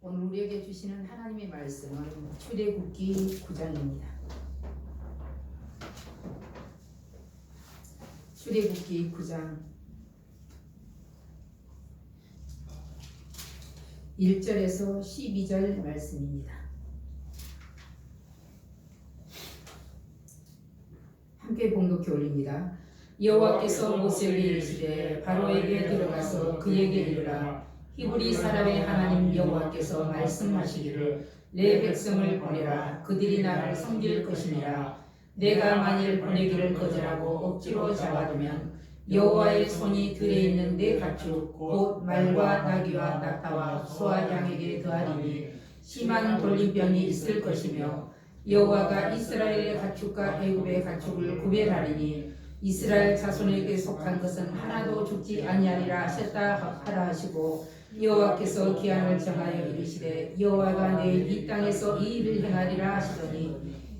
오늘 우리에게 주시는 하나님의 말씀은 출애굽기 9장입니다. 출애굽기 9장 1절에서 12절 말씀입니다. 함께 봉독해 올립니다. 여호와께서 모세에게 이르시되 바로에게 들어가서 그에게 이르라. 히브리 사람의 하나님 여호와께서 말씀하시기를 내 백성을 보내라. 그들이 나를 섬길 것이니라. 내가 만일 보내기를 거절하고 억지로 잡아두면 여호와의 손이 들에 있는 내 가축 곧 말과 나귀와 낙타와 소와 양에게 더하리니 심한 돌림병이 있을 것이며 여호와가 이스라엘의 가축과 애굽의 가축을 구별하리니 이스라엘 자손에게 속한 것은 하나도 죽지 아니하리라 하셨다 하라 하시고 여호와께서 기한을 정하여 이르시되 여호와가 내일 이 땅에서 이 일을 행하리라 하시더니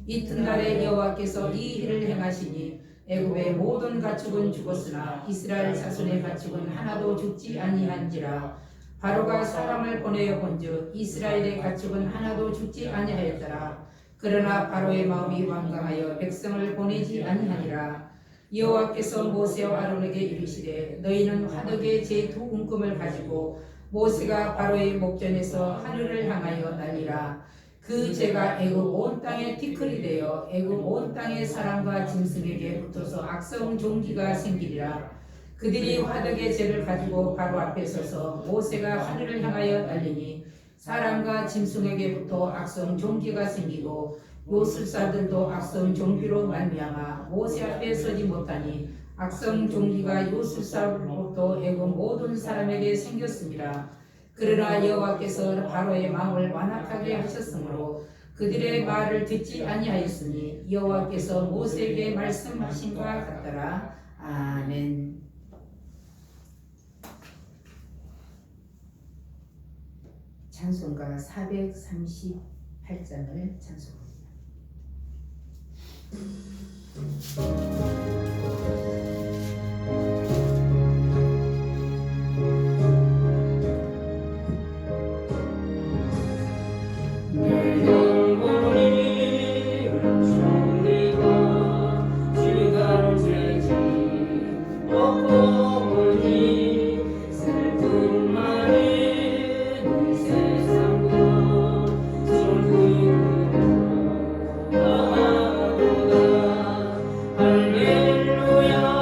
이튿날에 여호와께서 이 일을 행하시니 애굽의 모든 가축은 죽었으나 이스라엘 자손의 가축은 하나도 죽지 아니한지라. 바로가 사람을 보내어 본즉 이스라엘의 가축은 하나도 죽지 아니하였더라. 그러나 바로의 마음이 완강하여 백성을 보내지 아니하니라. 여호와께서 모세와 아론에게 이르시되 너희는 화덕에 제 두 움금을 가지고 모세가 바로의 목전에서 하늘을 향하여 날리라. 그 재가 애굽 온 땅에 티끌이 되어 애굽 온 땅의 사람과 짐승에게 붙어서 악성 종기가 생기리라. 그들이 화덕의 재를 가지고 바로 앞에 서서 모세가 하늘을 향하여 날리니 사람과 짐승에게 붙어 악성 종기가 생기고 요술사들도 악성 종기로 말미암아 모세 앞에 서지 못하니 악성 종기가 요술사로부터 애굽 모든 사람에게 생겼습니다. 그러나 여호와께서 바로의 마음을 완악하게 하셨으므로 그들의 말을 듣지 아니하였으니 여호와께서 모세에게 말씀하신 바 같더라. 아멘. 찬송가 438장을 찬송합니다. 할렐루야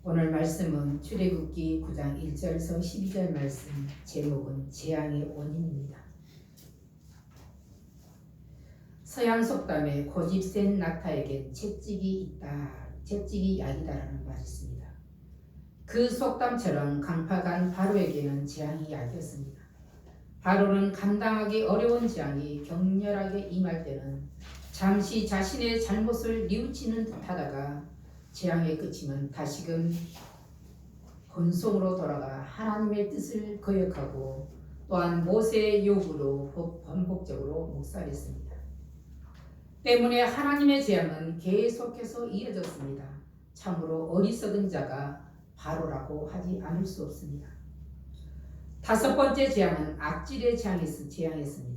오늘 말씀은 출애굽기 9장 1절에서 12절 말씀, 제목은 재앙의 원인입니다. 서양 속담에 고집 센 낙타에겐 채찍이 있다, 채찍이 약이다라는 말이 있습니다. 그 속담처럼 강팍한 바로에게는 재앙이 약이었습니다. 바로는 감당하기 어려운 재앙이 격렬하게 임할 때는 잠시 자신의 잘못을 뉘우치는 듯하다가 재앙의 끝이면 다시금 본성으로 돌아가 하나님의 뜻을 거역하고 또한 모세의 요구로 반복적으로 묵살했습니다. 때문에 하나님의 재앙은 계속해서 이어졌습니다. 참으로 어리석은 자가 바로라고 하지 않을 수 없습니다. 다섯 번째 재앙은 악질의 재앙이었습니다.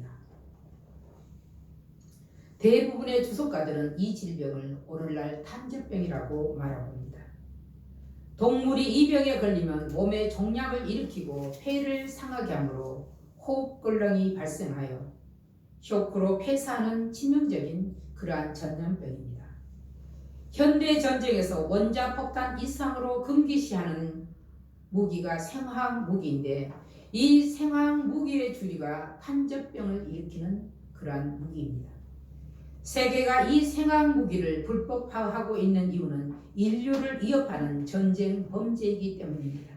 대부분의 주석가들은 이 질병을 오늘날 탄저병이라고 말하고 합니다. 동물이 이 병에 걸리면 몸에 종양을 일으키고 폐를 상하게 하므로 호흡곤란이 발생하여 쇼크로 폐사하는 치명적인 그러한 전염병입니다. 현대 전쟁에서 원자폭탄 이상으로 금기시하는 무기가 생화학 무기인데 이 생화학 무기의 주류가 탄저병을 일으키는 그러한 무기입니다. 세계가 이 생화학 무기를 불법화하고 있는 이유는 인류를 위협하는 전쟁 범죄이기 때문입니다.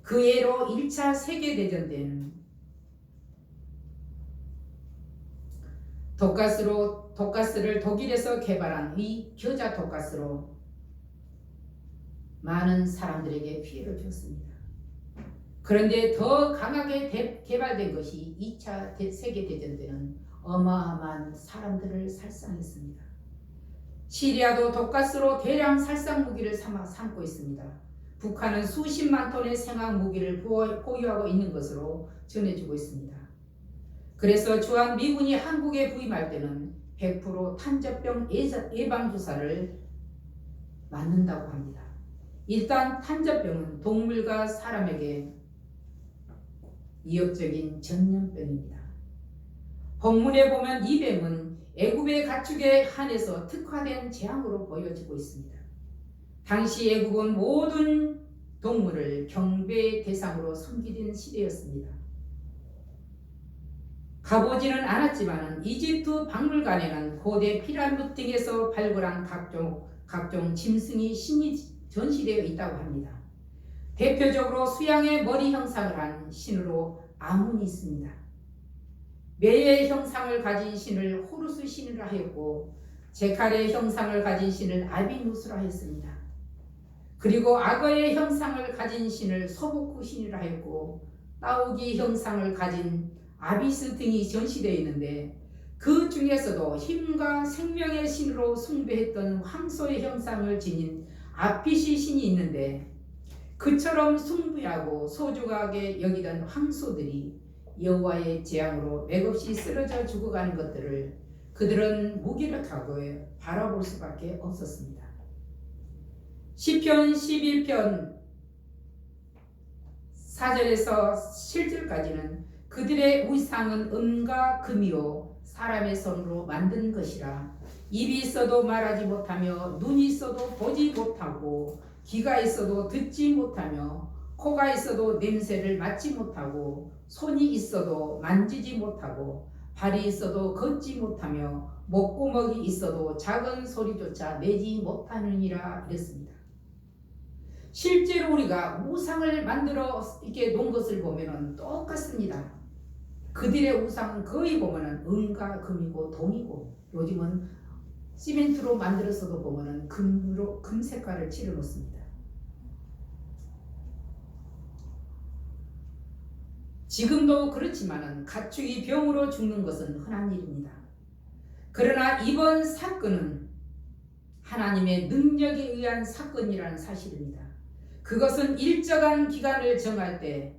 그 예로 1차 세계대전 때는 독가스를 독일에서 개발한 이 겨자 독가스로 많은 사람들에게 피해를 줬습니다. 그런데 더 강하게 개발된 것이 2차 세계대전 때는 어마어마한 사람들을 살상했습니다. 시리아도 독가스로 대량 살상 무기를 삼고 있습니다. 북한은 수십만 톤의 생화학 무기를 보유하고 있는 것으로 전해지고 있습니다. 그래서 주한 미군이 한국에 부임할 때는 100% 탄저병 예방주사를 맞는다고 합니다. 일단 탄저병은 동물과 사람에게 위협적인 전염병입니다. 본문에 보면 이 병은 애굽의 가축에 한해서 특화된 재앙으로 보여지고 있습니다. 당시 애굽은 모든 동물을 경배의 대상으로 섬기던 시대였습니다. 가보지는 않았지만 이집트 박물관에는 고대 피라미드 등에서 발굴한 각종 짐승이 신이 전시되어 있다고 합니다. 대표적으로 수양의 머리 형상을 한 신으로 아문이 있습니다. 매의 형상을 가진 신을 호루스 신이라 하였고 제칼의 형상을 가진 신을 아비누스라 했습니다. 그리고 악어의 형상을 가진 신을 소보쿠 신이라 했고 따오기 형상을 가진 아비스 등이 전시되어 있는데 그 중에서도 힘과 생명의 신으로 숭배했던 황소의 형상을 지닌 아피시 신이 있는데 그처럼 숭배하고 소중하게 여기던 황소들이 여호와의 재앙으로 맥없이 쓰러져 죽어가는 것들을 그들은 무기력하고 바라볼 수밖에 없었습니다. 시편 11편 4절에서 7절까지는 그들의 우상은 은과 금이요 사람의 손으로 만든 것이라 입이 있어도 말하지 못하며 눈이 있어도 보지 못하고 귀가 있어도 듣지 못하며 코가 있어도 냄새를 맡지 못하고 손이 있어도 만지지 못하고 발이 있어도 걷지 못하며 목구멍이 있어도 작은 소리조차 내지 못하느니라 이랬습니다. 실제로 우리가 우상을 만들어 이렇게 놓은 것을 보면 똑같습니다. 그들의 우상은 거의 보면 은과 금이고 동이고 요즘은 시멘트로 만들어서도 보면 금 색깔을 칠해 놓습니다. 지금도 그렇지만 가축이 병으로 죽는 것은 흔한 일입니다. 그러나 이번 사건은 하나님의 능력에 의한 사건이라는 사실입니다. 그것은 일정한 기간을 정할 때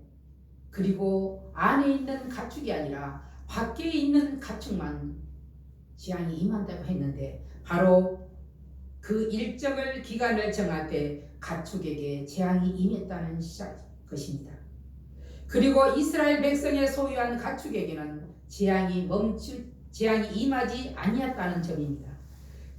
그리고 안에 있는 가축이 아니라 밖에 있는 가축만 재앙이 임한다고 했는데 바로 그 일정을 기간을 정할 때 가축에게 재앙이 임했다는 것입니다. 그리고 이스라엘 백성의 소유한 가축에게는 재앙이 임하지 아니었다는 점입니다.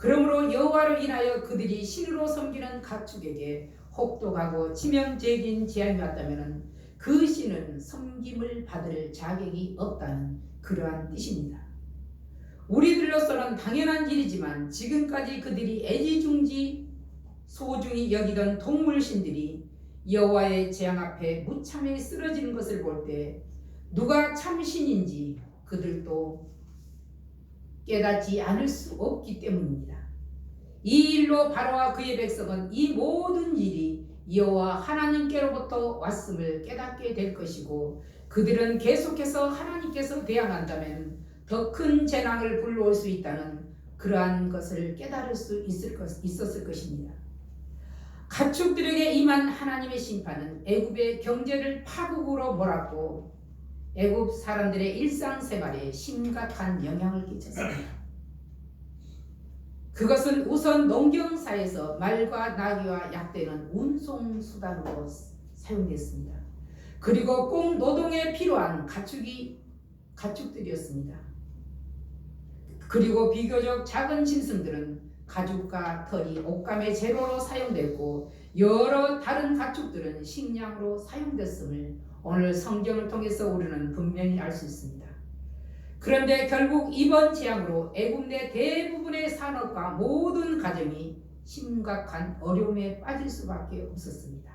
그러므로 여호와를 인하여 그들이 신으로 섬기는 가축에게 혹독하고 치명적인 재앙이 왔다면 그 신은 섬김을 받을 자격이 없다는 그러한 뜻입니다. 우리들로서는 당연한 일이지만 지금까지 그들이 애지중지 소중히 여기던 동물신들이 여호와의 재앙 앞에 무참히 쓰러지는 것을 볼 때 누가 참신인지 그들도 깨닫지 않을 수 없기 때문입니다. 이 일로 바로와 그의 백성은 이 모든 일이 여호와 하나님께로부터 왔음을 깨닫게 될 것이고 그들은 계속해서 하나님께서 대항한다면 더 큰 재난을 불러올 수 있다는 그러한 것을 깨달을 수 있었을 것입니다. 가축들에게 임한 하나님의 심판은 애굽의 경제를 파국으로 몰았고 애굽 사람들의 일상생활에 심각한 영향을 끼쳤습니다. 그것은 우선 농경사에서 말과 나귀와 약대는 운송수단으로 사용됐습니다. 그리고 꼭 노동에 필요한 가축들이었습니다. 그리고 비교적 작은 짐승들은 가죽과 털이 옷감의 재료로 사용됐고 여러 다른 가축들은 식량으로 사용됐음을 오늘 성경을 통해서 우리는 분명히 알 수 있습니다. 그런데 결국 이번 재앙으로 애굽 내 대부분의 산업과 모든 가정이 심각한 어려움에 빠질 수밖에 없었습니다.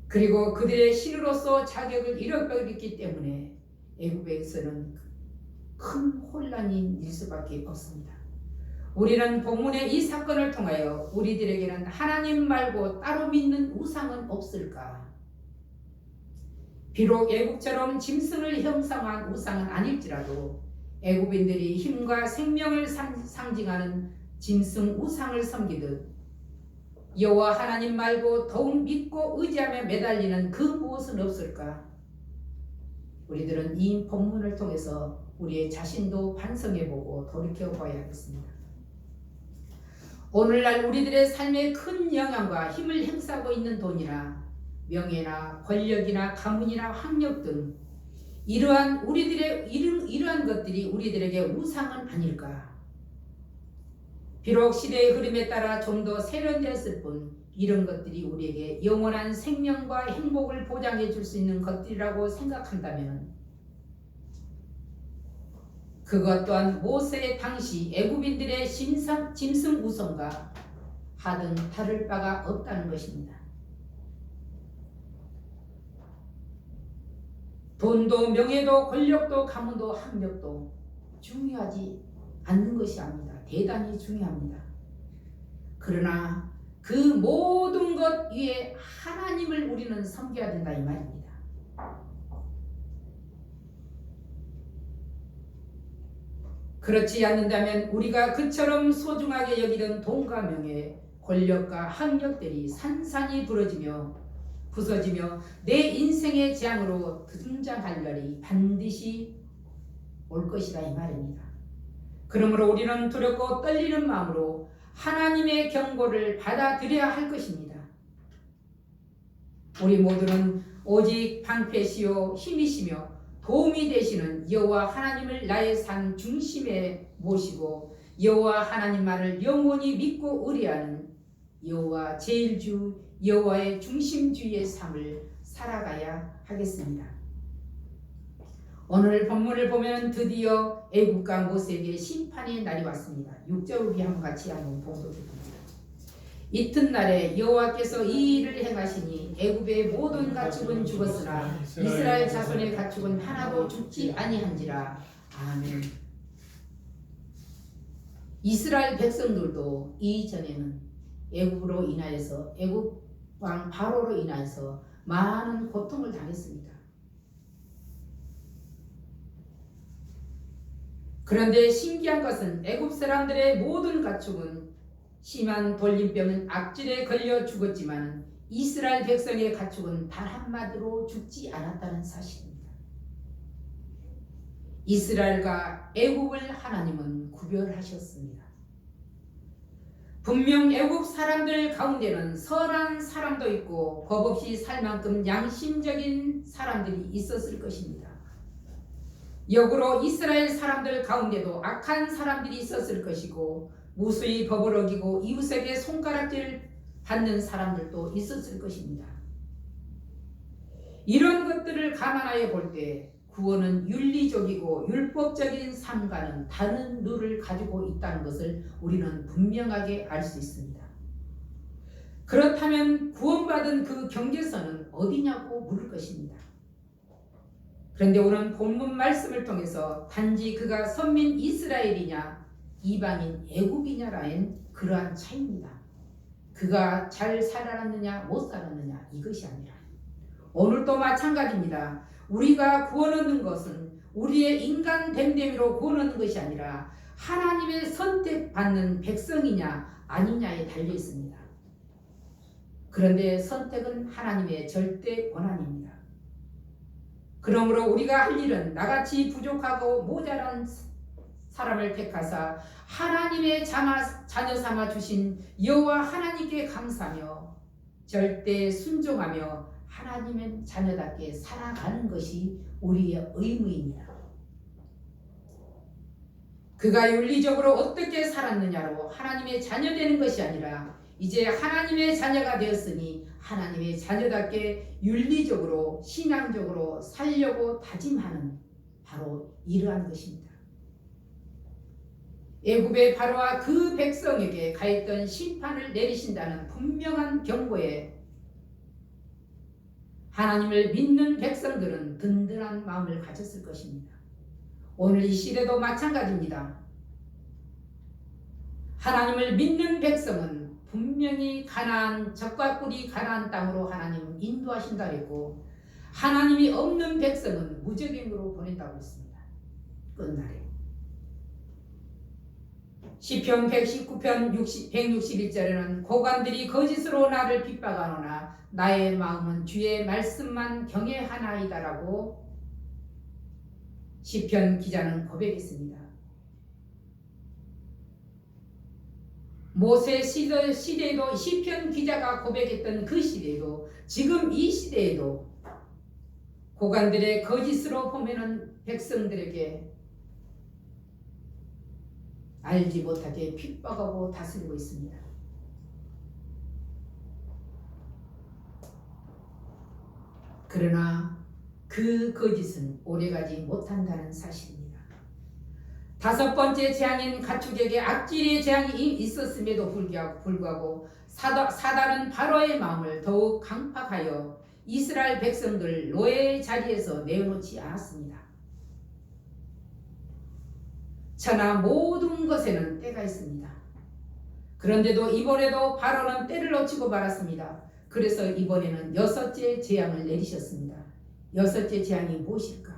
그리고 그들의 신으로서 자격을 잃어버렸기 때문에 애굽에서는 큰 혼란이 일 수밖에 없습니다. 우리는 본문의 이 사건을 통하여 우리들에게는 하나님 말고 따로 믿는 우상은 없을까? 비록 애국처럼 짐승을 형상한 우상은 아닐지라도 애굽인들이 힘과 생명을 상징하는 짐승 우상을 섬기듯 여호와 하나님 말고 더욱 믿고 의지하며 매달리는 그 무엇은 없을까? 우리들은 이 본문을 통해서 우리의 자신도 반성해보고 돌이켜봐야 하겠습니다. 오늘날 우리들의 삶에 큰 영향과 힘을 행사하고 있는 돈이나 명예나 권력이나 가문이나 학력 등 이러한 것들이 우리들에게 우상은 아닐까? 비록 시대의 흐름에 따라 좀 더 세련되었을 뿐 이런 것들이 우리에게 영원한 생명과 행복을 보장해 줄 수 있는 것들이라고 생각한다면 그것 또한 모세 당시 애굽인들의 짐승 우상과 하등 다를 바가 없다는 것입니다. 돈도 명예도 권력도 가문도 학력도 중요하지 않는 것이 아닙니다. 대단히 중요합니다. 그러나 그 모든 것 위에 하나님을 우리는 섬겨야 된다 이 말입니다. 그렇지 않는다면 우리가 그처럼 소중하게 여기던 돈과 명예, 권력과 학력들이 산산이 부서지며 내 인생의 재앙으로 등장할 날이 반드시 올 것이다 이 말입니다. 그러므로 우리는 두렵고 떨리는 마음으로 하나님의 경고를 받아들여야 할 것입니다. 우리 모두는 오직 방패시요 힘이시며 도움이 되시는 여호와 하나님을 나의 삶 중심에 모시고 여호와 하나님만을 영원히 믿고 의뢰하는 여호와 제일주 여호와의 중심주의의 삶을 살아가야 하겠습니다. 오늘 본문을 보면 드디어 애굽과 모세에게 심판의 날이 왔습니다. 6절 우리 같이 한번 봉독해봅니다. 이튿날에 여호와께서 이 일을 행하시니 애굽의 모든 가축은 죽었으나 이스라엘 자손의 가축은 하나도 죽지 아니한지라. 아멘. 이스라엘 백성들도 이전에는 애굽으로 인하여서 애굽 왕 바로로 인하여서 많은 고통을 당했습니다. 그런데 신기한 것은 애굽 사람들의 모든 가축은 심한 돌림병은 악질에 걸려 죽었지만 이스라엘 백성의 가축은 단 한마디로 죽지 않았다는 사실입니다. 이스라엘과 애굽을 하나님은 구별하셨습니다. 분명 애굽 사람들 가운데는 선한 사람도 있고 법 없이 살 만큼 양심적인 사람들이 있었을 것입니다. 역으로 이스라엘 사람들 가운데도 악한 사람들이 있었을 것이고 무수히 법을 어기고 이웃에게 손가락질 받는 사람들도 있었을 것입니다. 이런 것들을 감안하여 볼 때 구원은 윤리적이고 율법적인 삶과는 다른 룰을 가지고 있다는 것을 우리는 분명하게 알 수 있습니다. 그렇다면 구원받은 그 경계선은 어디냐고 물을 것입니다. 그런데 오늘 본문 말씀을 통해서 단지 그가 선민 이스라엘이냐 이방인 애국이냐라는 그러한 차이입니다. 그가 잘 살아났느냐 못 살았느냐 이것이 아니라 오늘도 마찬가지입니다. 우리가 구원 얻는 것은 우리의 인간 됨됨이로 구원 얻는 것이 아니라 하나님의 선택받는 백성이냐 아니냐에 달려 있습니다. 그런데 선택은 하나님의 절대 권한입니다. 그러므로 우리가 할 일은 나같이 부족하고 모자란 사람을 택하사 하나님의 자녀 삼아 주신 여호와 하나님께 감사하며 절대 순종하며 하나님의 자녀답게 살아가는 것이 우리의 의무입니다. 그가 윤리적으로 어떻게 살았느냐로 하나님의 자녀 되는 것이 아니라 이제 하나님의 자녀가 되었으니 하나님의 자녀답게 윤리적으로 신앙적으로 살려고 다짐하는 바로 이러한 것입니다. 애굽의 바로와 그 백성에게 가했던 심판을 내리신다는 분명한 경고에 하나님을 믿는 백성들은 든든한 마음을 가졌을 것입니다. 오늘 이 시대도 마찬가지입니다. 하나님을 믿는 백성은 분명히 가나안 적과 꿀이 가나안 땅으로 하나님 인도하신다 했고 하나님이 없는 백성은 무적행으로 보낸다고 했습니다. 끝날에 시편 119편 161절에는 고관들이 거짓으로 나를 핍박하노나 나의 마음은 주의 말씀만 경외하나이다라고 시편 기자는 고백했습니다. 모세 시대에도 시편 기자가 고백했던 그 시대에도 지금 이 시대에도 고관들의 거짓으로 보면은 백성들에게 알지 못하게 핍박하고 다스리고 있습니다. 그러나 그 거짓은 오래가지 못한다는 사실입니다. 다섯 번째 재앙인 가축에게 악질의 재앙이 있었음에도 불구하고 사단은 바로의 마음을 더욱 강팍하여 이스라엘 백성들 노예의 자리에서 내어놓지 않았습니다. 천하 모든 것에는 때가 있습니다. 그런데도 이번에도 바로는 때를 놓치고 말았습니다. 그래서 이번에는 여섯째 재앙을 내리셨습니다. 여섯째 재앙이 무엇일까?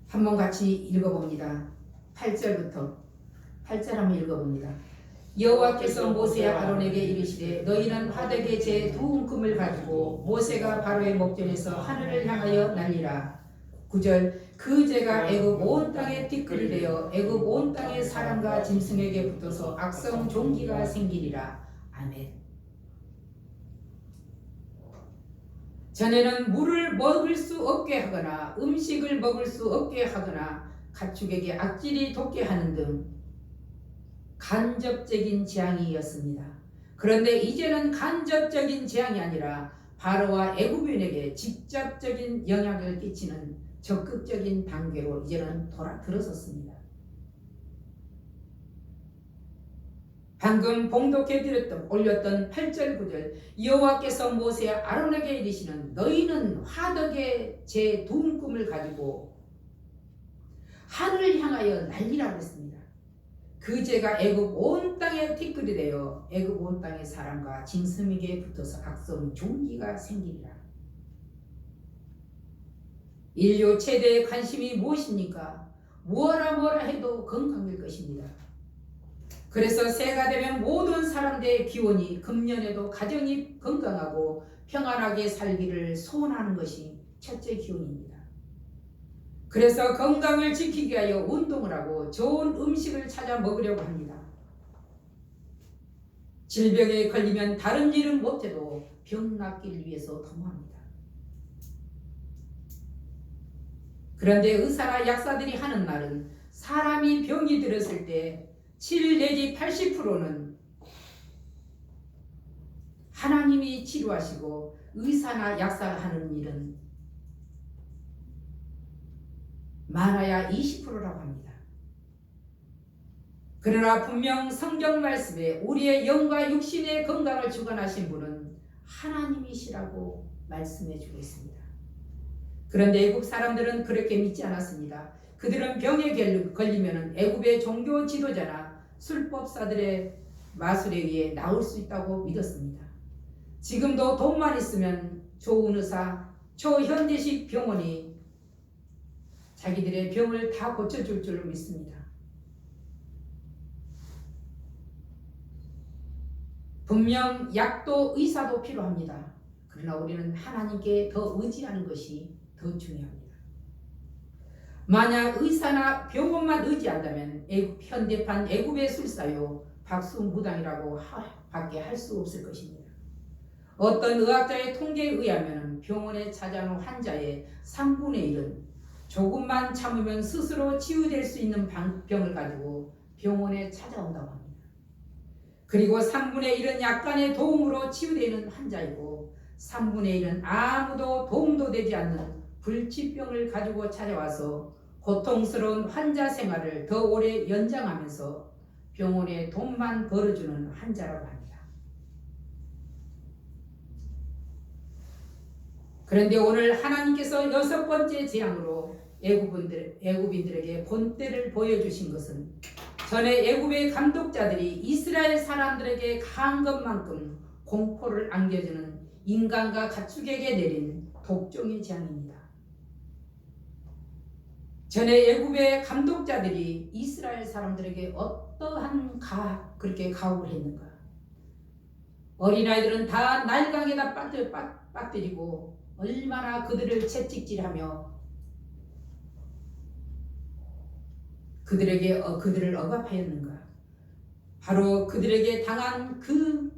한번 같이 읽어봅니다. 8절부터 8절 한번 읽어봅니다. 여호와께서 모세와 아론에게 이르시되 너희는 화덕에 제 두 움큼을 가지고 모세가 바로의 목전에서 하늘을 향하여 날리라. 9절 그 재가 애굽 온 땅에 티끌이 되어 애굽 온 땅의 사람과 짐승에게 붙어서 악성 종기가 생기리라. 아멘. 전에는 물을 먹을 수 없게 하거나 음식을 먹을 수 없게 하거나 가축에게 악질이 돋게 하는 등 간접적인 재앙이었습니다. 그런데 이제는 간접적인 재앙이 아니라 바로와 애굽인에게 직접적인 영향을 끼치는 적극적인 단계로 이제는 들어섰습니다. 방금 봉독해 올렸던 8절 9절 여호와께서 모세와 아론에게 이르시는 너희는 화덕에 제 두 움큼을 가지고 하늘을 향하여 날리라고 했습니다. 그 재가 애굽 온 땅에 티끌이 되어 애굽 온 땅의 사람과 짐승에게 붙어서 악성 종기가 생기리라. 인류 최대의 관심이 무엇입니까? 뭐라 해도 건강일 것입니다. 그래서 새해가 되면 모든 사람들의 기원이 금년에도 가정이 건강하고 평안하게 살기를 소원하는 것이 첫째 기원입니다. 그래서 건강을 지키기 위하여 운동을 하고 좋은 음식을 찾아 먹으려고 합니다. 질병에 걸리면 다른 일은 못해도 병 낫기를 위해서 도모합니다. 그런데 의사나 약사들이 하는 말은 사람이 병이 들었을 때 7 내지 80%는 하나님이 치료하시고 의사나 약사가 하는 일은 많아야 20%라고 합니다. 그러나 분명 성경 말씀에 우리의 영과 육신의 건강을 주관하신 분은 하나님이시라고 말씀해 주고 있습니다. 그런데 애굽 사람들은 그렇게 믿지 않았습니다. 그들은 병에 걸리면 애굽의 종교 지도자나 술법사들의 마술에 의해 나을 수 있다고 믿었습니다. 지금도 돈만 있으면 좋은 의사, 초현대식 병원이 자기들의 병을 다 고쳐줄 줄로 믿습니다. 분명 약도 의사도 필요합니다. 그러나 우리는 하나님께 더 의지하는 것이 더 중요합니다. 만약 의사나 병원만 의지한다면 현대판 애굽의 술사요 박수무당이라고 밖에 할 수 없을 것입니다. 어떤 의학자의 통계에 의하면 병원에 찾아오는 환자의 3분의 1은 조금만 참으면 스스로 치유될 수 있는 병을 가지고 병원에 찾아온다고 합니다. 그리고 3분의 1은 약간의 도움으로 치유되는 환자이고 3분의 1은 아무도 도움도 되지 않는 불치병을 가지고 찾아와서 고통스러운 환자 생활을 더 오래 연장하면서 병원에 돈만 벌어주는 환자라고 합니다. 그런데 오늘 하나님께서 6번째 재앙으로 애굽인들에게 본때를 보여주신 것은 전에 애굽의 감독자들이 이스라엘 사람들에게 가한 것만큼 공포를 안겨주는 인간과 가축에게 내린 독종의 재앙입니다. 전에 애굽의 감독자들이 이스라엘 사람들에게 어떠한 그렇게 가혹을 했는가? 어린아이들은 다 날강에다 빠뜨리고 얼마나 그들을 채찍질하며 그들을 억압하였는가? 바로 그들에게 당한 그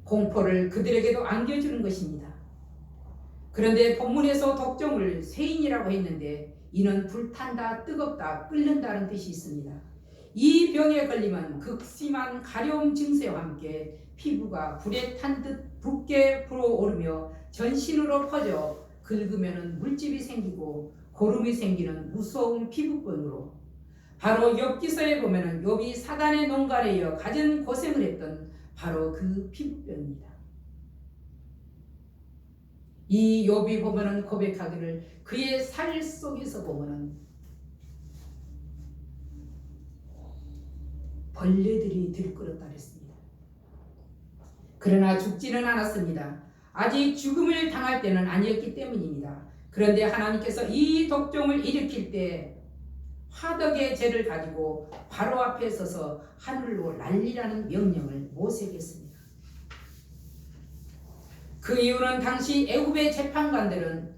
공포를 그들에게도 안겨주는 것입니다. 그런데 본문에서 독종을 쇠인이라고 했는데 이는 불탄다, 뜨겁다, 끓는다는 뜻이 있습니다. 이 병에 걸리면 극심한 가려움 증세와 함께 피부가 불에 탄 듯 붓게 불어오르며 전신으로 퍼져 긁으면 물집이 생기고 고름이 생기는 무서운 피부병으로 바로 욥기서에 보면 욥이 사단의 농간에 이어 가진 고생을 했던 바로 그 피부병입니다. 이 욥이 보면은 고백하기를 그의 살 속에서 보면은 벌레들이 들끓었다 그랬습니다. 그러나 죽지는 않았습니다. 아직 죽음을 당할 때는 아니었기 때문입니다. 그런데 하나님께서 이 독종을 일으킬 때 화덕의 죄를 가지고 바로 앞에 서서 하늘로 날리라는 명령을 모세에게 했습니다. 그 이유는 당시 애굽의 재관들은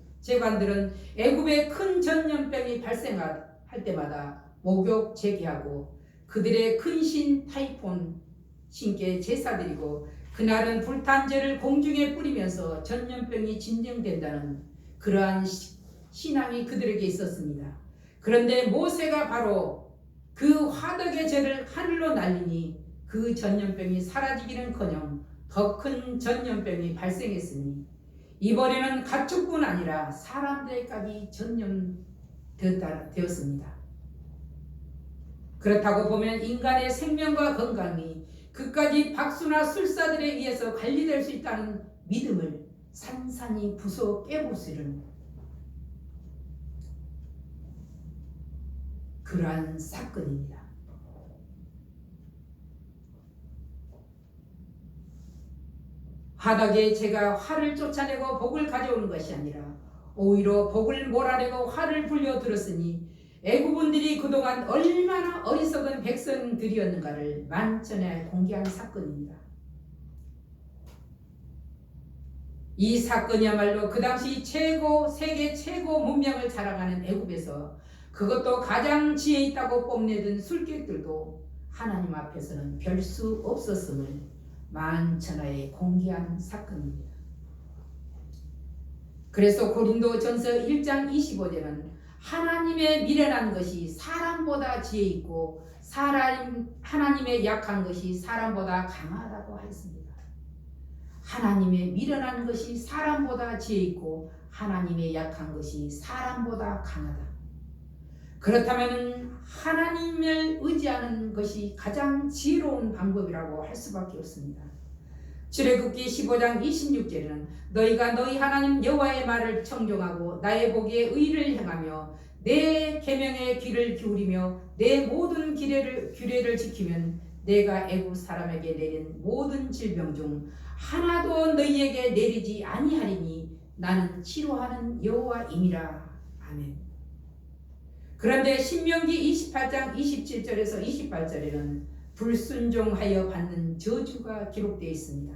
애굽의 큰 전염병이 발생할 때마다 목욕 제기하고 그들의 큰 신 타이폰 신께 제사드리고 그날은 불탄제를 공중에 뿌리면서 전염병이 진정된다는 그러한 신앙이 그들에게 있었습니다. 그런데 모세가 바로 그 화덕의 죄를 하늘로 날리니 그 전염병이 사라지기는커녕 더 큰 전염병이 발생했으니 이번에는 가축뿐 아니라 사람들에게까지 전염되었습니다. 그렇다고 보면 인간의 생명과 건강이 그까지 박수나 술사들에 의해서 관리될 수 있다는 믿음을 산산이 부숴 깨부수는 그러한 사건입니다. 화덕의 죄가 화를 쫓아내고 복을 가져오는 것이 아니라 오히려 복을 몰아내고 화를 불려들었으니 애굽인들이 그동안 얼마나 어리석은 백성들이었는가를 만천에 공개한 사건입니다. 이 사건이야말로 그 당시 세계 최고 문명을 자랑하는 애굽에서 그것도 가장 지혜 있다고 뽐내던 술객들도 하나님 앞에서는 별 수 없었음을 만천하에 공개한 사건입니다. 그래서 고린도전서 1장 25절은 하나님의 미련한 것이 사람보다 지혜 있고 하나님의 약한 것이 사람보다 강하다고 하였습니다. 하나님의 미련한 것이 사람보다 지혜 있고 하나님의 약한 것이 사람보다 강하다. 그렇다면 하나님을 의지하는 것이 가장 지혜로운 방법이라고 할 수밖에 없습니다. 출애굽기 15장 26절에는 너희가 너희 하나님 여호와의 말을 청종하고 나의 보기에 의를 행하며 내 계명에 귀를 기울이며 내 모든 규례를 지키면 내가 애굽 사람에게 내린 모든 질병 중 하나도 너희에게 내리지 아니하리니 나는 치료하는 여호와임이라. 아멘. 그런데 신명기 28장 27절에서 28절에는 불순종하여 받는 저주가 기록되어 있습니다.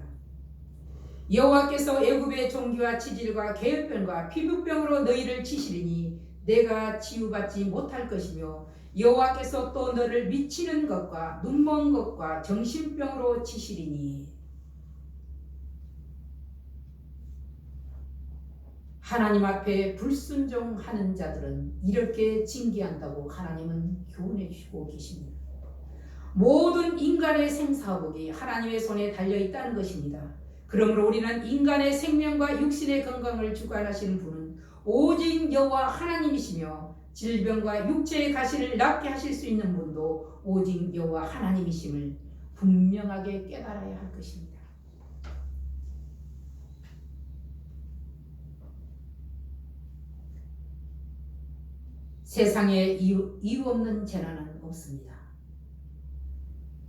여호와께서 애굽의 종기와 치질과 계열병과 피부병으로 너희를 치시리니 내가 치유받지 못할 것이며 여호와께서 또 너를 미치는 것과 눈먼 것과 정신병으로 치시리니. 하나님 앞에 불순종하는 자들은 이렇게 징계한다고 하나님은 교훈해 주시고 계십니다. 모든 인간의 생사복이 하나님의 손에 달려 있다는 것입니다. 그러므로 우리는 인간의 생명과 육신의 건강을 주관하시는 분은 오직 여호와 하나님이시며 질병과 육체의 가시를 낫게 하실 수 있는 분도 오직 여호와 하나님이심을 분명하게 깨달아야 할 것입니다. 세상에 이유 없는 재난은 없습니다.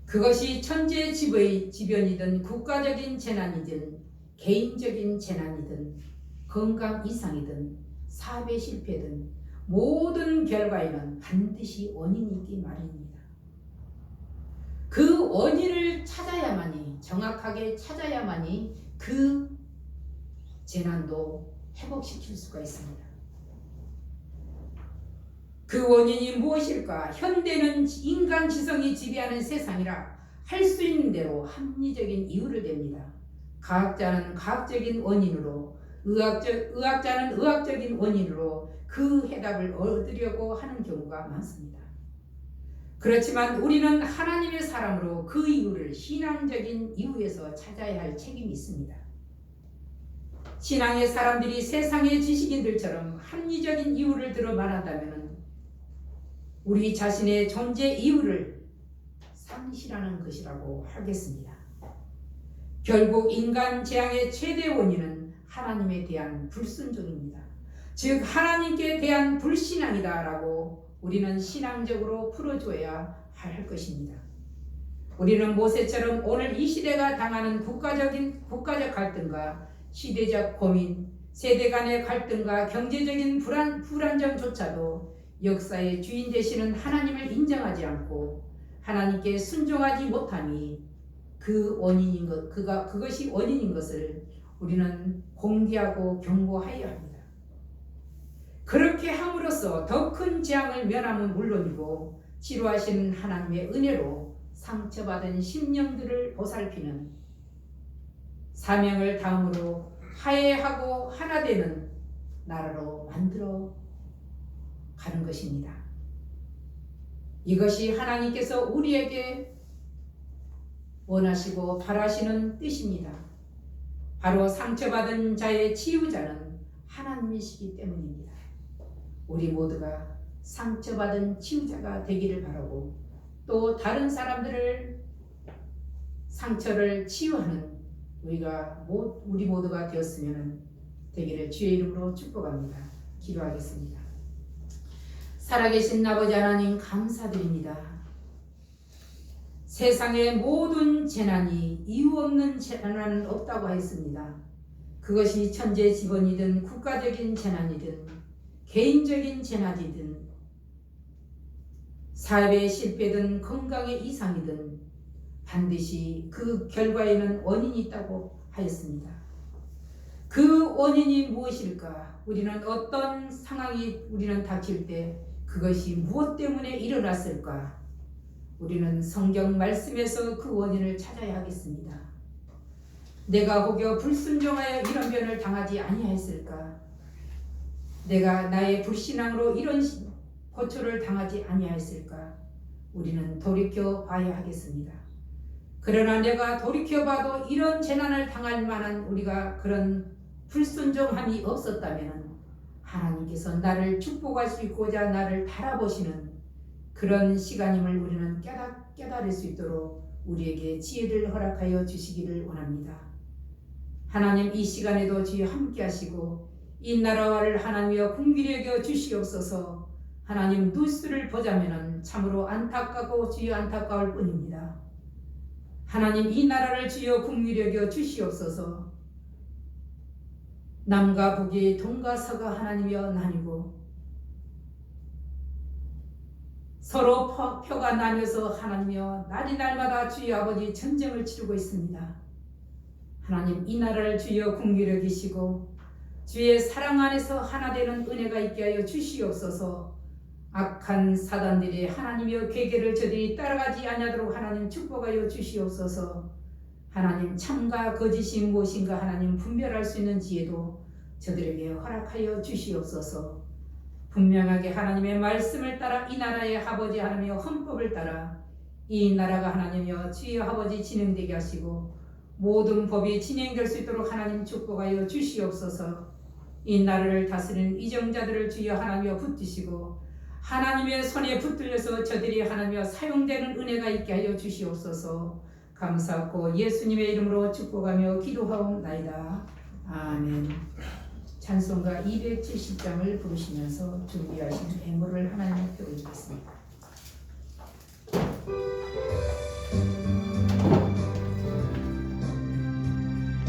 그것이 천재지변이든 국가적인 재난이든 개인적인 재난이든 건강 이상이든 사업의 실패든 모든 결과에는 반드시 원인이 있기 마련입니다. 그 원인을 찾아야만이, 정확하게 찾아야만이 그 재난도 회복시킬 수가 있습니다. 그 원인이 무엇일까? 현대는 인간 지성이 지배하는 세상이라 할 수 있는 대로 합리적인 이유를 댑니다. 과학자는 과학적인 원인으로, 의학자는 의학적인 원인으로 그 해답을 얻으려고 하는 경우가 많습니다. 그렇지만 우리는 하나님의 사람으로 그 이유를 신앙적인 이유에서 찾아야 할 책임이 있습니다. 신앙의 사람들이 세상의 지식인들처럼 합리적인 이유를 들어 말한다면 우리 자신의 존재 이유를 상실하는 것이라고 하겠습니다. 결국 인간 재앙의 최대 원인은 하나님에 대한 불순종입니다. 즉 하나님께 대한 불신앙이다라고 우리는 신앙적으로 풀어줘야 할 것입니다. 우리는 모세처럼 오늘 이 시대가 당하는 국가적 갈등과 시대적 고민, 세대 간의 갈등과 경제적인 불안정조차도 역사의 주인 되시는 하나님을 인정하지 않고 하나님께 순종하지 못함이 그것이 원인인 것을 우리는 공개하고 경고하여야 합니다. 그렇게 함으로써 더 큰 재앙을 면함은 물론이고 치료하시는 하나님의 은혜로 상처받은 심령들을 보살피는 사명을 다음으로 화해하고 하나 되는 나라로 만들어 가는 것입니다. 이것이 하나님께서 우리에게 원하시고 바라시는 뜻입니다. 바로 상처받은 자의 치유자는 하나님이시기 때문입니다. 우리 모두가 상처받은 치유자가 되기를 바라고 또 다른 사람들을 상처를 치유하는 우리 모두가 되었으면 되기를 주의 이름으로 축복합니다. 기도하겠습니다. 살아계신 아버지 하나님 감사드립니다. 세상의 모든 재난이 이유 없는 재난은 없다고 했습니다. 그것이 천재지변이든 국가적인 재난이든 개인적인 재난이든 사회의 실패든 건강의 이상이든 반드시 그 결과에는 원인이 있다고 하였습니다. 그 원인이 무엇일까? 우리는 어떤 상황이 우리는 닥칠 때 그것이 무엇 때문에 일어났을까? 우리는 성경 말씀에서 그 원인을 찾아야 하겠습니다. 내가 혹여 불순종하여 이런 변을 당하지 아니하였을까? 내가 나의 불신앙으로 이런 고초를 당하지 아니하였을까? 우리는 돌이켜 봐야 하겠습니다. 그러나 내가 돌이켜 봐도 이런 재난을 당할 만한 우리가 그런 불순종함이 없었다면 하나님께서 나를 축복하시고자 나를 바라보시는 그런 시간임을 우리는 깨달을 수 있도록 우리에게 지혜를 허락하여 주시기를 원합니다. 하나님, 이 시간에도 주여 함께 하시고 이 나라를 하나님이여 긍휼히 여겨 주시옵소서. 하나님, 뉴스를 보자면 참으로 안타깝고 주여 안타까울 뿐입니다. 하나님, 이 나라를 주여 긍휼히 여겨 주시옵소서. 남과 북이 동과 서가 하나님이여 나뉘고 서로 표가 나뉘어서 하나님이여 날이 날마다 주여 아버지 전쟁을 치르고 있습니다. 하나님, 이 나라를 주여 긍휼히 여기시고 주의 사랑 안에서 하나 되는 은혜가 있게 하여 주시옵소서. 악한 사단들이 하나님이여 괴계를 저들이 따라가지 아니하도록 하나님 축복하여 주시옵소서. 하나님, 참과 거짓이 무엇인가 하나님 분별할 수 있는 지혜도 저들에게 허락하여 주시옵소서. 분명하게 하나님의 말씀을 따라 이 나라의 아버지 하나님의 헌법을 따라 이 나라가 하나님이여 주의 아버지 진행되게 하시고 모든 법이 진행될 수 있도록 하나님 축복하여 주시옵소서. 이 나라를 다스리는 이정자들을 주여 하나님이여 붙드시고 하나님의 손에 붙들려서 저들이 하나님이여 사용되는 은혜가 있게 하여 주시옵소서. 감사하고 예수님의 이름으로 축복하며 기도하옵나이다. 아멘. 찬송가 270장을 부르시면서 준비하신 애물을 하나님 앞에 올리겠습니다.